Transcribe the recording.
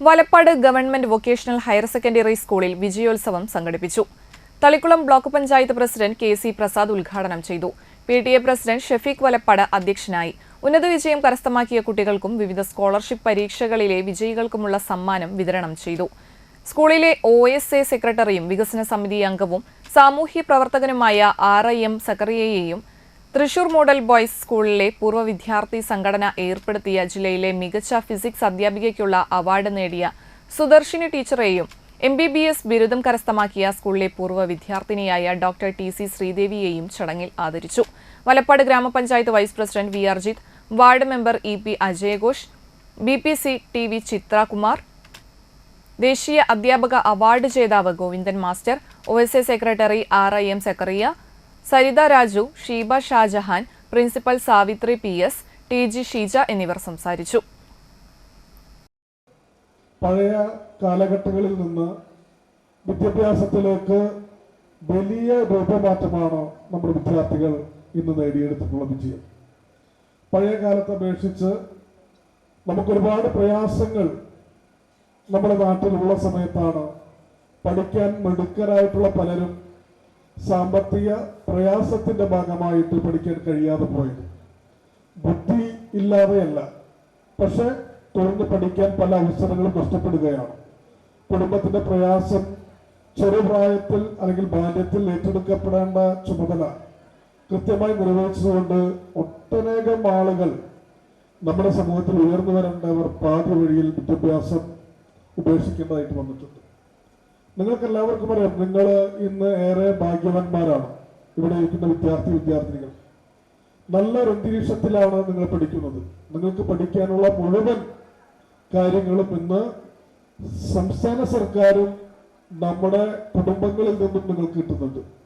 Valappad government vocational higher secondary സ്കൂളിൽ വിജയോത്സവം സംഘടിപ്പിച്ചു. Thalikkulam block panchayat president KC. Prasad ഉദ്ഘാടനം ചെയ്തു. PTA പ്രസിഡന്റ് ഷഫീഖ് വലപ്പാട് അധ്യക്ഷനായി. ഉന്നത വിജയം കരസ്ഥമാക്കിയ കുട്ടികൾക്കും വിവിധ സ്കോളർഷിപ്പ് പരീക്ഷകളിലെ വിജയികൾക്കുമുള്ള സമ്മാനം വിതരണം ചെയ്തു. സ്കൂളിലെ OSA സെക്രട്ടറിയും വികസന സമിതി അംഗവും സാമൂഹ്യ പ്രവർത്തകനുമായ RIM സക്കറിയയെയും തൃശൂർ മോഡൽ ബോയ്സ് സ്കൂളിലെ പൂർവ്വ വിദ്യാർത്ഥി സംഘടന ഏർപ്പെടുത്തിയ ജില്ലയിലെ മികച്ച ഫിസിക്സ് അധ്യാപികയ്ക്കുള്ള അവാർഡ് നേടിയ സുദർശിനി ടീച്ചറെയും MBBS ബിരുദം കരസ്ഥമാക്കിയ സ്കൂളിലെ പൂർവ്വ വിദ്യാർത്ഥിനിയായ ഡോക്ടർ TC ശ്രീദേവിയെയും ചടങ്ങിൽ ആദരിച്ചു. വലപ്പാട് ഗ്രാമപഞ്ചായത്ത് vice president V Arjith, ward member EP അജയഘോഷ്, BPC TV ചിത്രകുമാർ, ദേശീയ അധ്യാപക അവാർഡ് ജേതാവ് Govindan master, OSA secretary RIM Sakkariya, Saritha Raju, Sheeba Shajahan, principal Savithri PS, TG Sheeja എന്നിവർ സംസാരിച്ചു. പഴയ കാലഘട്ടങ്ങളിൽ നിന്ന് വിദ്യാഭ്യാസത്തിലേക്ക് വലിയ രൂപമാറ്റമാണ് നമ്മുടെ വിദ്യാർത്ഥികൾ ഇന്ന് നേടിയെടുത്തിട്ടുള്ള വിജയം. പഴയ കാലത്തെ അപേക്ഷിച്ച് നമുക്കൊരുപാട് പ്രയാസങ്ങൾ നമ്മുടെ നാട്ടിലുള്ള സമയത്താണ് പഠിക്കാൻ മിടുക്കരായിട്ടുള്ള പലരും സാമ്പത്തിക പ്രയാസത്തിന്റെ ഭാഗമായിട്ട് പഠിക്കാൻ കഴിയാതെ പോയത്. ബുദ്ധി ഇല്ലാതെയല്ല, പക്ഷെ തുടർന്ന് പഠിക്കാൻ പല അവസരങ്ങളും നഷ്ടപ്പെടുകയാണ്. കുടുംബത്തിന്റെ പ്രയാസം ചെറുപ്രായത്തിൽ അല്ലെങ്കിൽ ബാല്യത്തിൽ ഏറ്റെടുക്കപ്പെടേണ്ട ചുമതല കൃത്യമായി നിർവഹിച്ചുകൊണ്ട് ഒട്ടനേകം ആളുകൾ നമ്മുടെ സമൂഹത്തിൽ ഉയർന്നു വരേണ്ടവർ പാതി വഴിയിൽ വിദ്യാഭ്യാസം ഉപേക്ഷിക്കേണ്ടതായിട്ട് വന്നിട്ടുണ്ട്. നിങ്ങൾക്ക് എല്ലാവർക്കും അറിയാം, നിങ്ങൾ ഇന്ന് ഏറെ ഭാഗ്യവാന്മാരാണ്. ഇവിടെ ഇരിക്കുന്ന വിദ്യാർത്ഥിനികൾ നല്ലൊരു അന്തരീക്ഷത്തിലാണ് നിങ്ങൾ പഠിക്കുന്നത്. നിങ്ങൾക്ക് പഠിക്കാനുള്ള മുഴുവൻ കാര്യങ്ങളും ഇന്ന് സംസ്ഥാന സർക്കാരും നമ്മുടെ കുടുംബങ്ങളിൽ നിന്നും നിങ്ങൾക്ക് കിട്ടുന്നുണ്ട്.